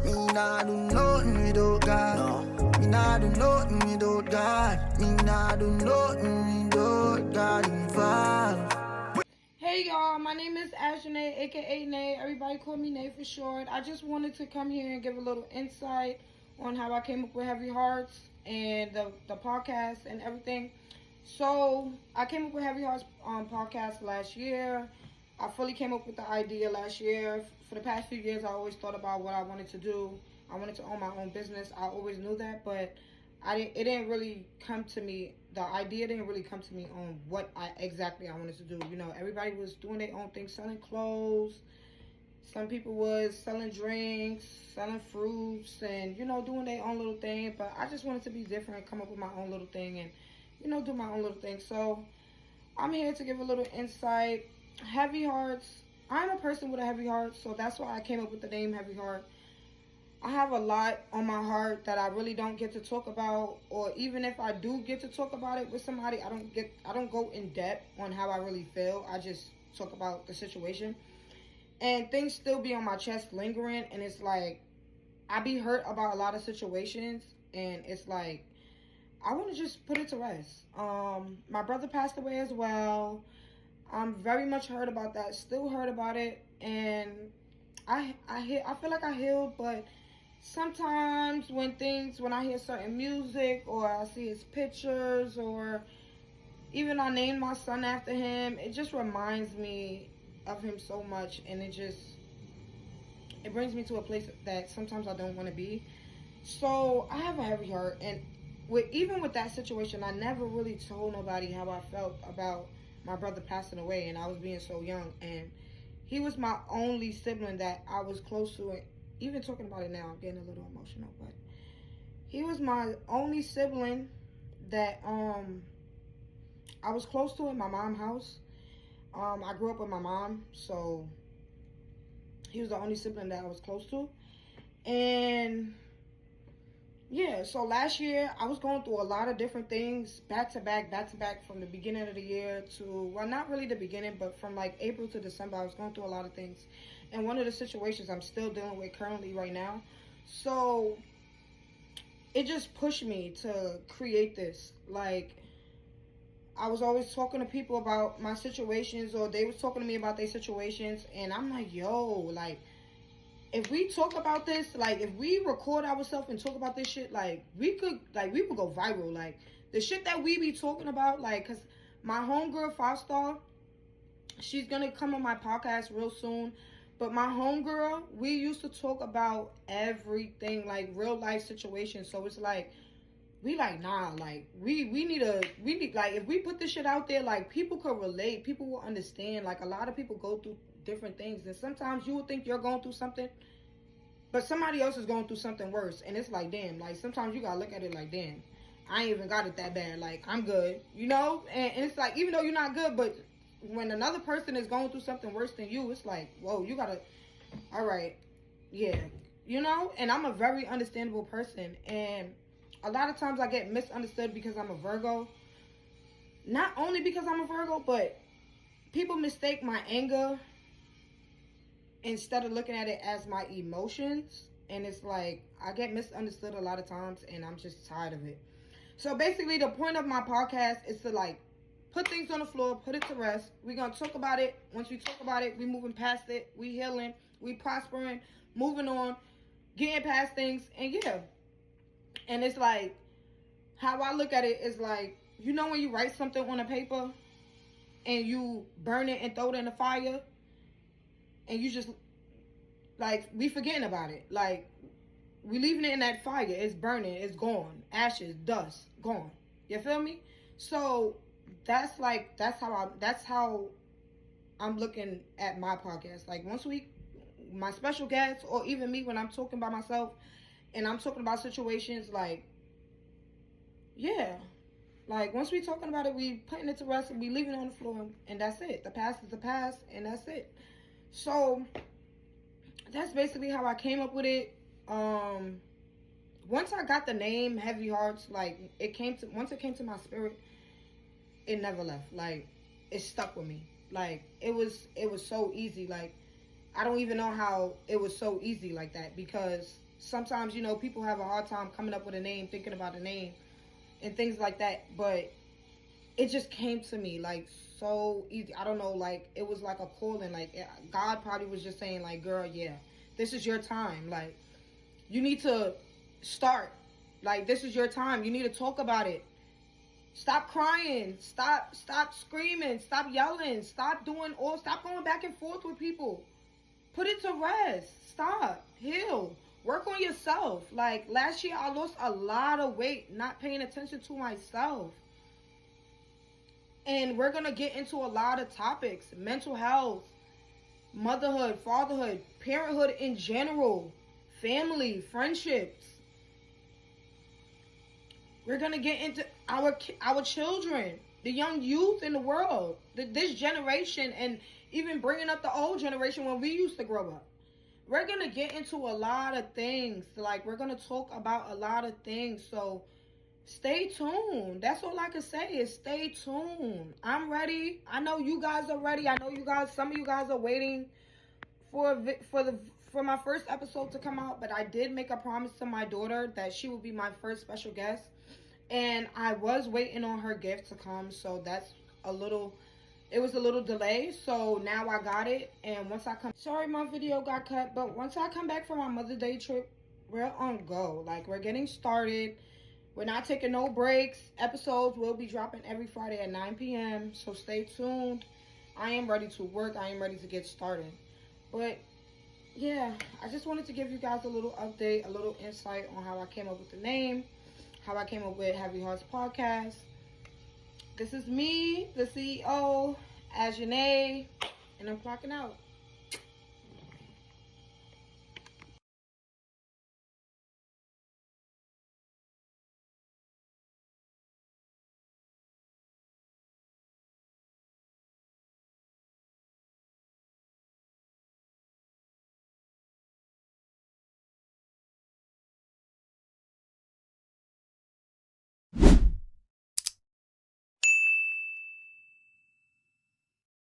Me nah do nothing without God. Me nah do nothing without God. Me nah do nothing without God involved. Hey y'all, my name is Ashanae, aka Nay. Everybody call me Nay for short. I just wanted to come here and give a little insight on how I came up with Heavy Hearts and the podcast and everything. So I came up with Heavy Hearts podcast last year. I fully came up with the idea last year. For the past few years, I always thought about what I wanted to do. I wanted to own my own business. I always knew that, but it didn't really come to me. The idea didn't really come to me on what exactly I wanted to do. You know, everybody was doing their own thing, selling clothes. Some people was selling drinks, selling fruits, and, you know, doing their own little thing. But I just wanted to be different, come up with my own little thing and, you know, do my own little thing. So I'm here to give a little insight. Heavy Hearts. I'm a person with a heavy heart, so that's why I came up with the name Heavy Heart. I have a lot on my heart that I really don't get to talk about, or even if I do get to talk about it with somebody, I don't go in depth on how I really feel. I just talk about the situation. And things still be on my chest lingering, and it's like I be hurt about a lot of situations, and it's like I want to just put it to rest. My brother passed away as well. I'm very much hurt about that. Still hurt about it, and I feel like I healed, but sometimes when I hear certain music or I see his pictures or even I named my son after him, it just reminds me of him so much, and it brings me to a place that sometimes I don't want to be. So I have a heavy heart, and even with that situation, I never really told nobody how I felt about my brother passing away, and I was being so young, and he was my only sibling that I was close to. Even talking about it now, I'm getting a little emotional, but he was my only sibling that I was close to in my mom's house. I grew up with my mom, so he was the only sibling that I was close to. And yeah, so last year I was going through a lot of different things back to back from the beginning of the year to, well, not really the beginning, but from like April to December, I was going through a lot of things. And one of the situations I'm still dealing with currently right now. So it just pushed me to create this. Like, I was always talking to people about my situations, or they was talking to me about their situations, and I'm like, yo, like, if we talk about this, like, if we record ourselves and talk about this shit, like, we would go viral. Like, the shit that we be talking about, like, because my homegirl, 5-star, she's going to come on my podcast real soon. But my homegirl, we used to talk about everything, like, real life situations. So it's like, we like, nah, like, we need, like, if we put this shit out there, like, people could relate. People will understand. Like, a lot of people go through different things, and sometimes you will think you're going through something, but somebody else is going through something worse, and it's like, damn, like, sometimes you gotta look at it like, damn, I ain't even got it that bad, like, I'm good, you know. And it's like, even though you're not good, but when another person is going through something worse than you, it's like, whoa, you gotta, all right, yeah, you know. And I'm a very understandable person, and a lot of times I get misunderstood because I'm a Virgo. Not only because I'm a Virgo, but people mistake my anger instead of looking at it as my emotions. And it's like, I get misunderstood a lot of times, and I'm just tired of it. So basically, the point of my podcast is to, like, put things on the floor, put it to rest. We're going to talk about it. Once we talk about it, we moving past it. We healing. We prospering. Moving on. Getting past things. And yeah. And it's like, how I look at it is like, you know when you write something on a paper and you burn it and throw it in the fire, and you just, like, we forgetting about it. Like, we leaving it in that fire. It's burning. It's gone. Ashes, dust, gone. You feel me? So that's like, that's how I'm looking at my podcast. Like, once my special guests, or even me when I'm talking by myself and I'm talking about situations, like, yeah, like, once we talking about it, we putting it to rest and we leaving it on the floor, and that's it. The past is the past, and that's it. So that's basically how I came up with it. Once I got the name Heavy Hearts, like, once it came to my spirit, it never left. Like, it stuck with me. Like, it was so easy. Like, I don't even know how it was so easy like that, because sometimes, you know, people have a hard time coming up with a name, thinking about a name, and things like that. But it just came to me like so easy. I don't know, like it was like a calling. Like God probably was just saying, like, girl, yeah, this is your time. Like, you need to start. Like, this is your time. You need to talk about it. Stop crying. Stop screaming. Stop yelling. Stop going back and forth with people. Put it to rest. Stop. Heal. Work on yourself. Like, last year I lost a lot of weight not paying attention to myself. And we're going to get into a lot of topics. Mental health, motherhood, fatherhood, parenthood in general, family, friendships. We're going to get into our children, the young youth in the world, this generation, and even bringing up the old generation when we used to grow up. We're going to get into a lot of things. Like, we're going to talk about a lot of things. So stay tuned. That's all I can say is stay tuned. I'm ready. I know you guys are ready. I know some of you guys are waiting for my first episode to come out, but I did make a promise to my daughter that she will be my first special guest. And I was waiting on her gift to come, so it was a little delay, so now I got it. And once I come, sorry my video got cut, but once I come back from my Mother's Day trip, we're on go. Like, we're getting started. We're not taking no breaks. Episodes will be dropping every Friday at 9 p.m., so stay tuned. I am ready to work. I am ready to get started. But yeah, I just wanted to give you guys a little update, a little insight on how I came up with the name, how I came up with Heavy Hearts Podcast. This is me, the CEO, Ajane, and I'm clocking out.